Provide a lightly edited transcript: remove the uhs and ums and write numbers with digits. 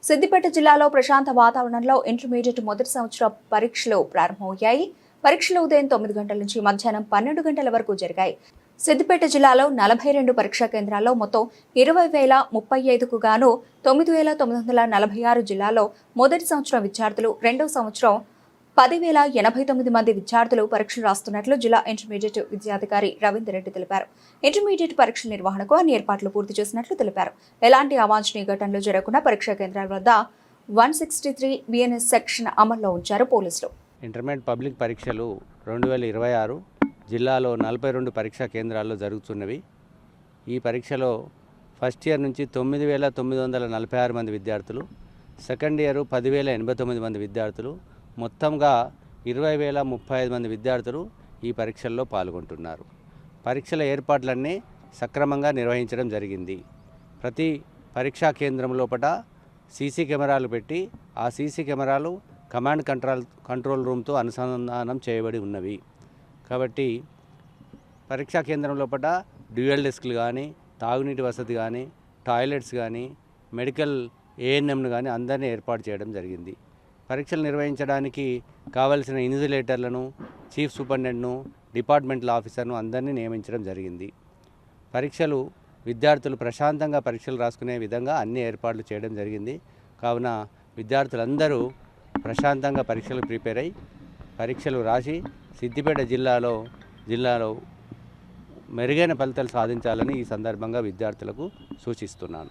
సిద్దిపేట జిల్లాలో ప్రశాంత వాతావరణంలో ఇంటర్మీడియట్ మొదటి సంవత్సర పరీక్షలు ప్రారంభమయ్యాయి. పరీక్షలు ఉదయం 9 గంటల నుంచి మధ్యాహ్నం 12 గంటల వరకు జరిగాయి. సిద్దిపేట జిల్లాలో 42 పరీక్షా కేంద్రాల్లో మొత్తం 20,035కు గాను 9,946 జిల్లాలో మొదటి సంవత్సరం విద్యార్థులు, రెండో సంవత్సరం 10,089 మంది విద్యార్థులు పరీక్షలు రాస్తున్నట్లు జిల్లా ఇంటర్మీడియట్ విద్యాధికారి రవీందర్ రెడ్డి తెలిపారు. ఇంటర్మీడియట్ పరీక్షల నిర్వహణకు అన్ని ఏర్పాట్లు పూర్తి చేసినట్లు తెలిపారు. ఎలాంటి అవాంఛనీయ ఘటనలు జరగకుండా పరీక్షా కేంద్రాల వద్ద 163 బిఎన్ఎస్ సెక్షన్ అమల్లో ఉంచారు పోలీసులు. ఇంటర్మీడియట్ పబ్లిక్ పరీక్షలు 2026 జిల్లాలో 42 పరీక్షా కేంద్రాల్లో జరుగుతున్నవి. ఈ పరీక్షలో ఫస్ట్ ఇయర్ నుంచి 9,946 మంది విద్యార్థులు, సెకండ్ ఇయర్ 10,089 మంది విద్యార్థులు, మొత్తంగా 20,035 మంది విద్యార్థులు ఈ పరీక్షల్లో పాల్గొంటున్నారు. పరీక్షల ఏర్పాట్లన్నీ సక్రమంగా నిర్వహించడం జరిగింది. ప్రతి పరీక్షా కేంద్రం లోపల సీసీ కెమెరాలు పెట్టి ఆ సీసీ కెమెరాలు కమాండ్ కంట్రోల్ రూమ్తో అనుసంధానం చేయబడి ఉన్నవి. కాబట్టి పరీక్షా కేంద్రం లోపల డ్యూయల్ డెస్క్లు కానీ, తాగునీటి వసతి కానీ, టాయిలెట్స్ కానీ, మెడికల్ ఏఎన్ఎంను కానీ అందరినీ ఏర్పాటు చేయడం జరిగింది. పరీక్షలు నిర్వహించడానికి కావలసిన ఇన్విజిలేటర్లను, చీఫ్ సూపరింటెండెంట్ను, డిపార్ట్మెంటల్ ఆఫీసర్ను అందరినీ నియమించడం జరిగింది. పరీక్షలు విద్యార్థులు ప్రశాంతంగా పరీక్షలు రాసుకునే విధంగా అన్ని ఏర్పాట్లు చేయడం జరిగింది. కావున విద్యార్థులందరూ ప్రశాంతంగా పరీక్షలు ప్రిపేర్ అయ్యి పరీక్షలు రాసి సిద్దిపేట జిల్లాలో మెరుగైన ఫలితాలు సాధించాలని ఈ సందర్భంగా విద్యార్థులకు సూచిస్తున్నాను.